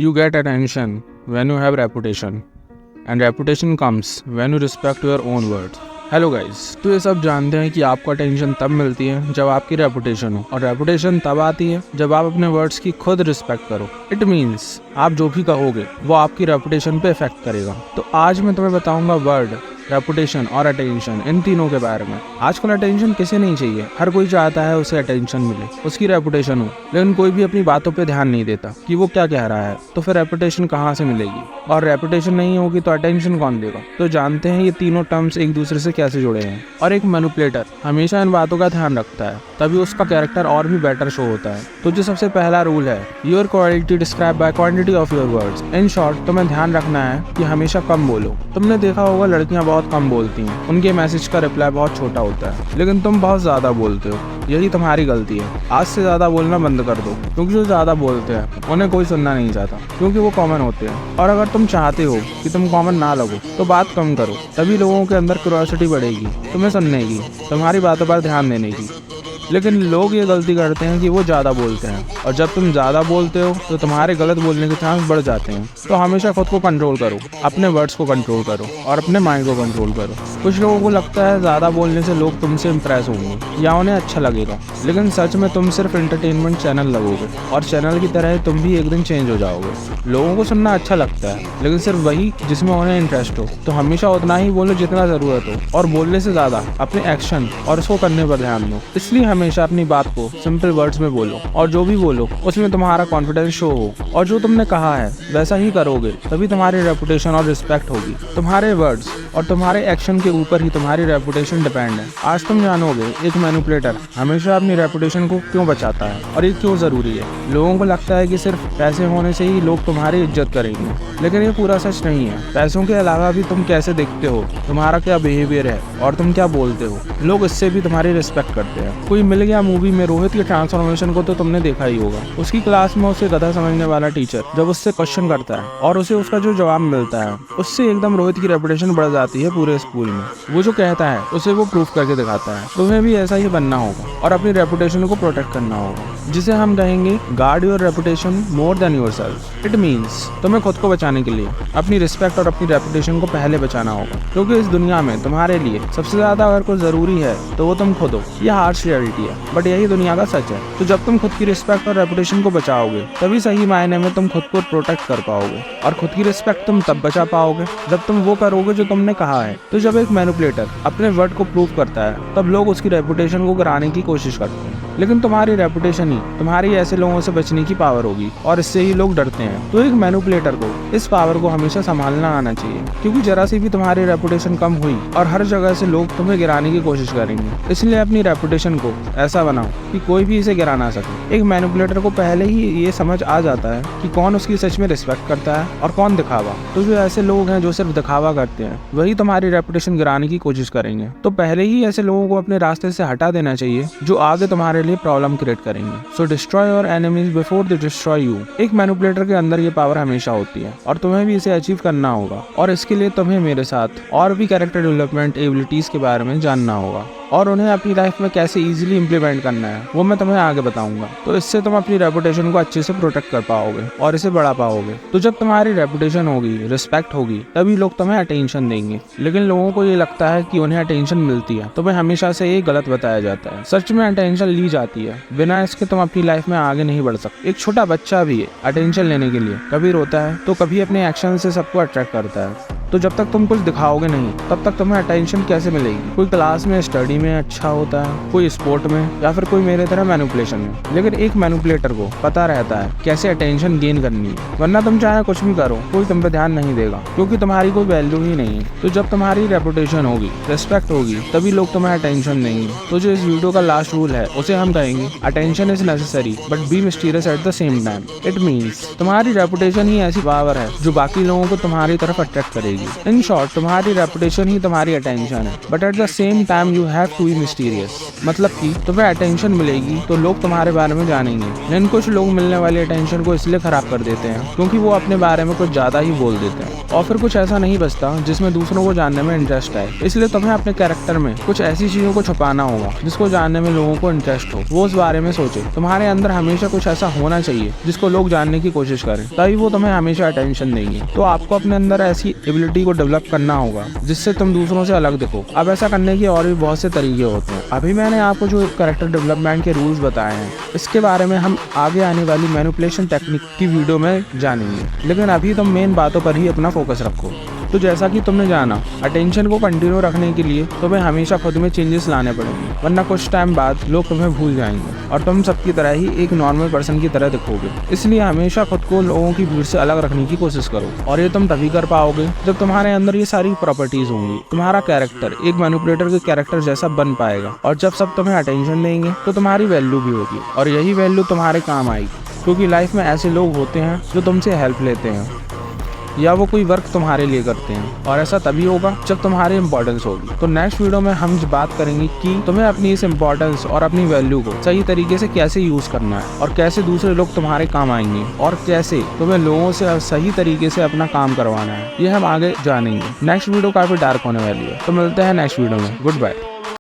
You get attention when you have reputation, and reputation comes when you respect your own words. Hello guys, तो ये सब जानते हैं कि आपको अटेंशन तब मिलती है जब आपकी रेपुटेशन हो, और रेपुटेशन तब आती है जब आप अपने वर्ड्स की खुद रिस्पेक्ट करो। इट मीन्स आप जो भी कहोगे वो आपकी रेपुटेशन पे इफेक्ट करेगा। तो आज मैं तुम्हें बताऊंगा वर्ड, रेपुटेशन और अटेंशन, इन तीनों के बारे में। आजकल अटेंशन किसे नहीं चाहिए, हर कोई चाहता है उसे अटेंशन मिले, उसकी रेपुटेशन हो, लेकिन कोई भी अपनी बातों पे ध्यान नहीं देता कि वो क्या कह रहा है। तो फिर रेपुटेशन कहाँ से मिलेगी, और रेपुटेशन नहीं होगी तो अटेंशन कौन देगा। तो जानते हैं ये तीनों टर्म्स एक दूसरे से कैसे जुड़े हैं। और एक मैनिपुलेटर हमेशा इन बातों का ध्यान रखता है, तभी उसका कैरेक्टर और भी बेटर शो होता है। तो जो सबसे पहला रूल है, your quality describe by quantity of your words. In short तुम्हें ध्यान रखना है कि हमेशा कम बोलो। तुमने देखा होगा लड़कियां बहुत कम बोलती हैं, उनके मैसेज का रिप्लाई बहुत छोटा होता है, लेकिन तुम बहुत ज्यादा बोलते हो। यही तुम्हारी गलती है। आज से ज्यादा बोलना बंद कर दो, क्योंकि जो ज्यादा बोलते हैं उन्हें कोई सुनना नहीं चाहता, क्योंकि वो कॉमन होते हैं। और अगर तुम चाहते हो कि तुम कॉमन ना लगो तो बात कम करो, तभी लोगों के अंदर क्यूरियोसिटी बढ़ेगी तुम्हें सुनने की, तुम्हारी बातों पर ध्यान देने की। लेकिन लोग ये गलती करते हैं कि वो ज़्यादा बोलते हैं, और जब तुम ज़्यादा बोलते हो तो तुम्हारे गलत बोलने के चांस बढ़ जाते हैं। तो हमेशा खुद को कंट्रोल करो, अपने वर्ड्स को कंट्रोल करो और अपने माइंड को कंट्रोल करो। कुछ लोगों को लगता है ज़्यादा बोलने से लोग तुमसे इम्प्रेस होंगे या उन्हें अच्छा लगेगा, लेकिन सच में तुम सिर्फ एंटरटेनमेंट चैनल लगोगे, और चैनल की तरह तुम भी एक दिन चेंज हो जाओगे। लोगों को सुनना अच्छा लगता है, लेकिन सिर्फ वही जिसमें उन्हें इंटरेस्ट हो। तो हमेशा उतना ही बोलो जितना ज़रूरत हो, और बोलने से ज़्यादा अपने एक्शन और उसको करने पर ध्यान दो। इसलिए हमेशा अपनी बात को सिंपल वर्ड्स में बोलो, और जो भी बोलो उसमें तुम्हारा कॉन्फिडेंस शो हो, और जो तुमने कहा है वैसा ही करोगे, तभी तुम्हारी रेपुटेशन और रिस्पेक्ट होगी। तुम्हारे वर्ड्स और तुम्हारे एक्शन के ऊपर ही तुम्हारी रेपुटेशन डिपेंड है। आज तुम जानोगे एक मैनिपुलेटर हमेशा अपनी रेपुटेशन को क्यों बचाता है, और ये क्यों जरूरी है। लोगों को लगता है कि सिर्फ पैसे होने से ही लोग तुम्हारी इज्जत करेंगे, लेकिन ये पूरा सच नहीं है। पैसों के अलावा भी तुम कैसे दिखते हो, तुम्हारा क्या बिहेवियर है और तुम क्या बोलते हो, लोग इससे भी तुम्हारी रिस्पेक्ट करते हैं। कोई मिल गया मूवी में रोहित के ट्रांसफॉर्मेशन को तो तुमने देखा ही होगा। उसकी क्लास में उसे गधा समझने वाला टीचर जब उससे क्वेश्चन करता है और उसे उसका जो जवाब मिलता है, उससे एकदम रोहित की रेपुटेशन बढ़ जाती है पूरे स्कूल में। वो जो कहता है उसे वो प्रूफ करके दिखाता है। तुम्हें भी ऐसा ही बनना होगा और अपनी रेपुटेशन को प्रोटेक्ट करना होगा, जिसे हम कहेंगे guard your reputation more than yourself. It means तुम्हें खुद को बचाने के लिए अपनी रिस्पेक्ट और अपनी रेपुटेशन को पहले बचाना होगा, क्योंकि इस दुनिया में तुम्हारे लिए सबसे ज्यादा अगर कोई जरूरी है तो वो तुम खुद हो। यह हार्श रियलिटी है, बट यही दुनिया का सच है। तो जब तुम खुद की रिस्पेक्ट और रेपुटेशन को बचाओगे, तभी सही मायने में तुम खुद को प्रोटेक्ट कर पाओगे। और खुद की रिस्पेक्ट तुम तब बचा पाओगे जब तुम वो करोगे जो तुमने कहा है। तो जब एक मैनिपुलेटर अपने वर्ड को प्रूव करता है, तब लोग उसकी रेपुटेशन को गिराने की कोशिश करते हैं, लेकिन तुम्हारी रेपुटेशन ही तुम्हारी ऐसे लोगों से बचने की पावर होगी, और इससे ही लोग डरते हैं। तो एक मैनिपुलेटर को इस पावर को हमेशा संभालना आना चाहिए, क्योंकि जरा सी भी तुम्हारी रेपुटेशन कम हुई और हर जगह से लोग तुम्हें गिराने की कोशिश करेंगे। इसलिए अपनी रेपुटेशन को ऐसा बनाओ कि कोई भी इसे गिरा ना सके। एक मैनिपुलेटर को पहले ही ये समझ आ जाता है कि कौन उसकी सच में रिस्पेक्ट करता है और कौन दिखावा। तो जो ऐसे लोग हैं जो सिर्फ दिखावा करते हैं, वही तुम्हारी रेपुटेशन गिराने की कोशिश करेंगे। तो पहले ही ऐसे लोगों को अपने रास्ते से हटा देना चाहिए जो आगे तुम्हारे लिए प्रॉब्लम क्रिएट करेंगे। So destroy your enemies before they destroy you. एक मैनिपुलेटर के अंदर ये पावर हमेशा होती है, और तुम्हें भी इसे अचीव करना होगा। और इसके लिए तुम्हें मेरे साथ और भी कैरेक्टर डेवलपमेंट एबिलिटीज के बारे में जानना होगा, और उन्हें अपनी लाइफ में कैसे इजीली इंप्लीमेंट करना है वो मैं तुम्हें आगे बताऊंगा। तो इससे तुम अपनी रेपुटेशन को अच्छे से प्रोटेक्ट कर पाओगे और इसे बढ़ा पाओगे। तो जब तुम्हारी रेपुटेशन होगी, रिस्पेक्ट होगी, तभी लोग तुम्हें अटेंशन देंगे। लेकिन लोगों को ये लगता है कि उन्हें अटेंशन मिलती है, तुम्हें हमेशा से ये गलत बताया जाता है। सच में अटेंशन ली जाती है, बिना इसके तुम अपनी लाइफ में आगे नहीं बढ़ सकते। एक छोटा बच्चा भी अटेंशन लेने के लिए कभी रोता है तो कभी अपने एक्शन से सबको अट्रैक्ट करता है। तो जब तक तुम कुछ दिखाओगे नहीं, तब तक तुम्हें अटेंशन कैसे मिलेगी। कोई क्लास में स्टडी में अच्छा होता है, कोई स्पोर्ट में, या फिर कोई मेरे तरह मैनिपुलेशन में। लेकिन एक मैनिपुलेटर को पता रहता है कैसे अटेंशन गेन करनी है, वरना तुम चाहे कुछ भी करो कोई तुम पे ध्यान नहीं देगा, क्योंकि तुम्हारी कोई वैल्यू ही नहीं है। तो जब तुम्हारी रेपुटेशन होगी, रिस्पेक्ट होगी, तभी लोग तुम्हें अटेंशन देंगे। तो जो इस वीडियो का लास्ट रूल है उसे हम कहेंगे attention is necessary but be mysterious at the same time. It means तुम्हारी रेपुटेशन ही ऐसी पावर है जो बाकी लोगों को तुम्हारी तरफ अट्रैक्ट करेगी। मिलेगी। इन शॉर्ट, तुम्हारी रेपुटेशन ही तुम्हारी अटेंशन है, but at the same time you have to be mysterious. मतलब कि तुम्हें अटेंशन मिलेगी तो लोग तुम्हारे बारे में जानेंगे, लेकिन कुछ लोग मिलने वाली अटेंशन को इसलिए खराब कर देते हैं क्योंकि वो अपने बारे में कुछ ज्यादा ही बोल देते हैं, और फिर कुछ ऐसा नहीं बचता जिसमें दूसरों को जानने में इंटरेस्ट है। इसलिए तुम्हें अपने कैरेक्टर में कुछ ऐसी चीजों को छुपाना होगा जिसको जानने में लोगों को इंटरेस्ट हो, वो उस बारे में सोचे। तुम्हारे अंदर हमेशा कुछ ऐसा होना चाहिए जिसको लोग जानने की कोशिश करें, तभी वो तुम्हें हमेशा अटेंशन देंगे। तो आपको अपने अंदर ऐसी एबिलिटी को डेवलप करना होगा जिससे तुम दूसरों से अलग दिखो। अब ऐसा करने के और भी बहुत से तरीके होते हैं। अभी मैंने आपको जो कैरेक्टर डेवलपमेंट के रूल्स बताए हैं, इसके बारे में हम आगे आने वाली मैनिपुलेशन टेक्निक की वीडियो में जानेंगे, लेकिन अभी तुम मेन बातों पर ही अपना फोकस रखो। तो जैसा कि तुमने जाना, अटेंशन को कंटिन्यू रखने के लिए तुम्हें हमेशा खुद में चेंजेस लाने पड़ेंगे, वरना कुछ टाइम बाद लोग तुम्हें भूल जाएंगे और तुम सबकी तरह ही एक नॉर्मल पर्सन की तरह दिखोगे। इसलिए हमेशा खुद को लोगों की भीड़ से अलग रखने की कोशिश करो, और ये तुम तभी कर पाओगे जब तुम्हारे अंदर ये सारी प्रॉपर्टीज होंगी। तुम्हारा कैरेक्टर एक मैनिपुलेटर के कैरेक्टर जैसा बन पाएगा, और जब सब तुम्हें अटेंशन देंगे तो तुम्हारी वैल्यू भी होगी, और यही वैल्यू तुम्हारे काम आएगी, क्योंकि लाइफ में ऐसे लोग होते हैं जो तुमसे हेल्प लेते हैं या वो कोई वर्क तुम्हारे लिए करते हैं, और ऐसा तभी होगा जब तुम्हारी इंपॉर्टेंस होगी। तो नेक्स्ट वीडियो में हम बात करेंगे कि तुम्हें अपनी इस इंपॉर्टेंस और अपनी वैल्यू को सही तरीके से कैसे यूज करना है, और कैसे दूसरे लोग तुम्हारे काम आएंगे, और कैसे तुम्हें लोगों से सही तरीके से अपना काम करवाना है। ये हम आगे जानेंगे। नेक्स्ट वीडियो काफी डार्क होने वाली है, तो मिलते हैं नेक्स्ट वीडियो में। Good bye.